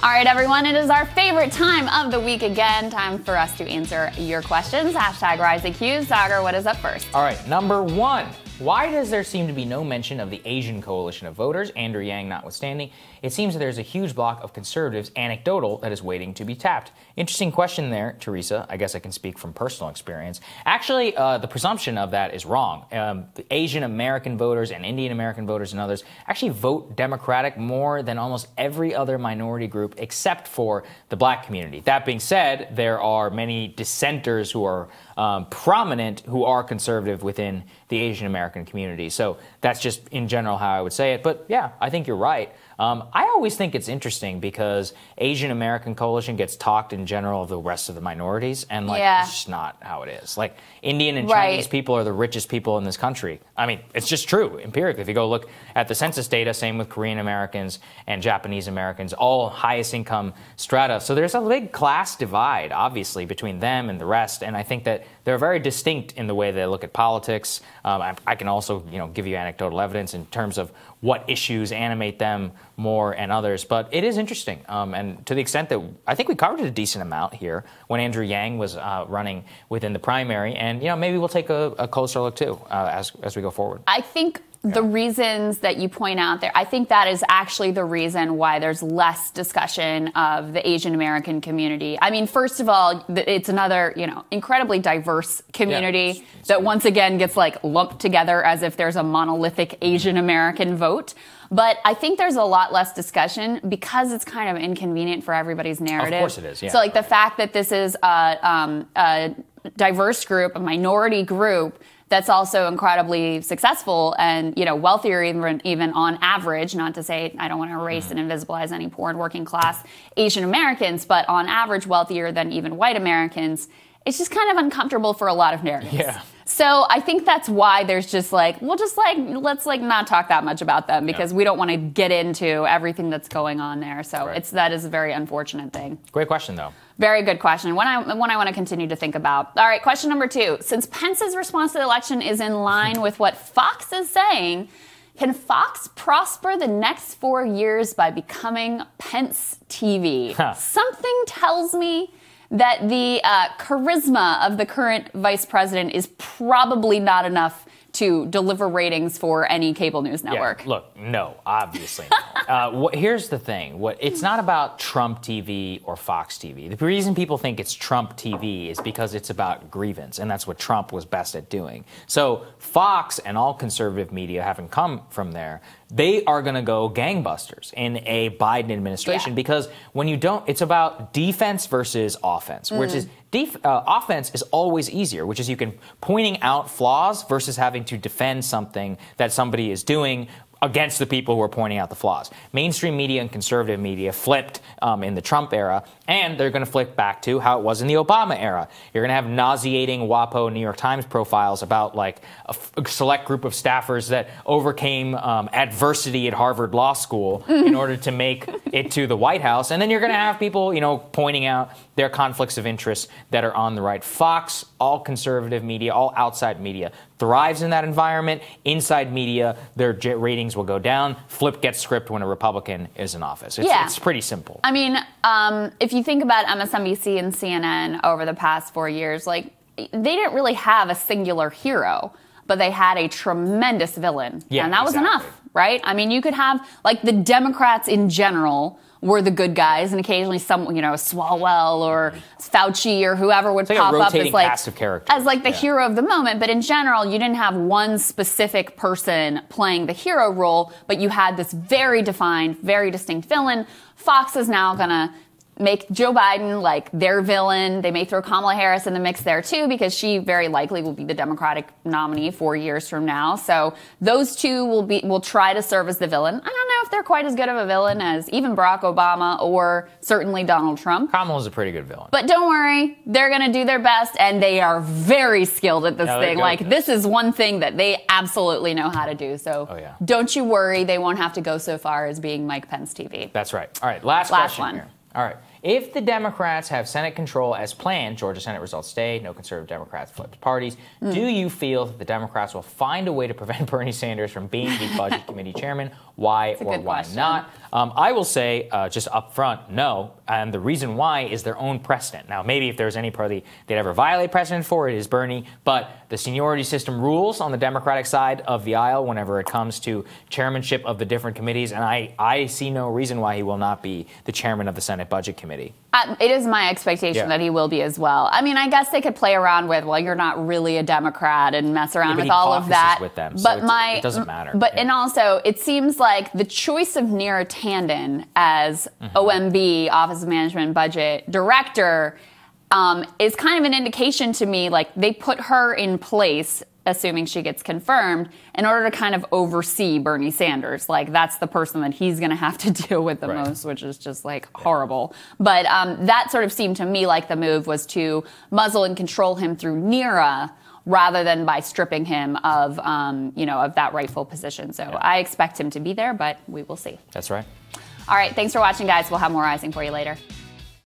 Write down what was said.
All right, everyone, it is our favorite time of the week again. Time for us to answer your questions. Hashtag RiseAQ. Saagar, what is up first? All right, number one. Why does there seem to be no mention of the Asian coalition of voters, Andrew Yang notwithstanding? It seems that there's a huge block of conservatives, anecdotal, that is waiting to be tapped. Interesting question there, Teresa. I guess I can speak from personal experience. Actually, the presumption of that is wrong. The Asian American voters and Indian American voters and others actually vote Democratic more than almost every other minority group except for the black community. That being said, there are many dissenters who are prominent who are conservative within the Asian American community. So that's just in general how I would say it. But yeah, I think you're right. I always think it's interesting because Asian American coalition gets talked in general of the rest of the minorities, and it's just not how it is. Like, Indian and Chinese people are the richest people in this country. I mean, it's just true, empirically. If you go look at the census data, same with Korean Americans and Japanese Americans, all highest income strata. So there's a big class divide, obviously, between them and the rest, and I think that they're very distinct in the way they look at politics. I can also, give you anecdotal evidence in terms of what issues animate them more and others. But it is interesting. And to the extent that I think we covered it a decent amount here when Andrew Yang was running within the primary. And, maybe we'll take a closer look, too, as we go forward. I think the reasons that you point out there, I think that is actually the reason why there's less discussion of the Asian American community. I mean, first of all, it's another, incredibly diverse community that once again gets lumped together as if there's a monolithic Asian American vote. But I think there's a lot less discussion because it's kind of inconvenient for everybody's narrative. Of course it is, yeah. So the fact that this is a diverse group, a minority group, that's also incredibly successful and, wealthier even on average, not to say I don't want to erase and invisibilize any poor and working class Asian Americans, but on average wealthier than even white Americans. It's just kind of uncomfortable for a lot of narratives. Yeah. So I think that's why there's just let's not talk that much about them because we don't want to get into everything that's going on there. So that is a very unfortunate thing. Great question, though. Very good question. One I want to continue to think about. All right, question number 2. Since Pence's response to the election is in line with what Fox is saying, can Fox prosper the next 4 years by becoming Pence TV? Something tells me that the charisma of the current vice president is probably not enough to deliver ratings for any cable news network. Yeah, look, no, obviously no. Here's the thing. It's not about Trump TV or Fox TV. The reason people think it's Trump TV is because it's about grievance, and that's what Trump was best at doing. So Fox and all conservative media, having come from there, they are going to go gangbusters in a Biden administration because when you don't, it's about defense versus offense, which is offense is always easier, which is you can pointing out flaws versus having to defend something that somebody is doing against the people who are pointing out the flaws. Mainstream media and conservative media flipped in the Trump era, and they're going to flip back to how it was in the Obama era. You're going to have nauseating WAPO New York Times profiles about a select group of staffers that overcame adversity at Harvard Law School in order to make it to the White House. And then you're going to have people, pointing out their conflicts of interest that are on the right. Fox, all conservative media, all outside media, thrives in that environment. Inside media, their ratings will go down. Flip gets script when a Republican is in office. It's pretty simple. I mean, if you think about MSNBC and CNN over the past 4 years, they didn't really have a singular hero, but they had a tremendous villain. Yeah, and that was enough, right? I mean, you could have, the Democrats in general were the good guys, and occasionally some, Swalwell or Fauci or whoever would pop up as the hero of the moment. But in general, you didn't have one specific person playing the hero role, but you had this very defined, very distinct villain. Fox is now gonna make Joe Biden their villain. They may throw Kamala Harris in the mix there too, because she very likely will be the Democratic nominee 4 years from now. So those two will try to serve as the villain. I don't know if they're quite as good of a villain as even Barack Obama or certainly Donald Trump. Kamala's a pretty good villain. But don't worry, they're going to do their best, and they are very skilled at this thing. This is one thing that they absolutely know how to do. So don't you worry, they won't have to go so far as being Mike Pence TV. That's right. All right, last question here. All right. If the Democrats have Senate control as planned, Georgia Senate results stay, no conservative Democrats flipped parties, do you feel that the Democrats will find a way to prevent Bernie Sanders from being the Budget Committee chairman? Why or why not? I will say just up front, no. And the reason why is their own precedent. Now, maybe if there's any party they'd ever violate precedent for, it is Bernie. But the seniority system rules on the Democratic side of the aisle whenever it comes to chairmanship of the different committees. And I see no reason why he will not be the chairman of the Senate Budget Committee. It is my expectation that he will be as well. I mean, I guess they could play around with, well, you're not really a Democrat and mess around with all of that. With them, but so it doesn't matter. But and also, it seems like the choice of Neera Tanden as OMB, Office of Management and Budget Director, is kind of an indication to me, like they put her in place, assuming she gets confirmed, in order to kind of oversee Bernie Sanders. Like, that's the person that he's going to have to deal with the most, which is just, like, horrible. But that sort of seemed to me like the move was to muzzle and control him through Neera rather than by stripping him of, of that rightful position. So I expect him to be there, but we will see. That's right. All right, thanks for watching, guys. We'll have more Rising for you later.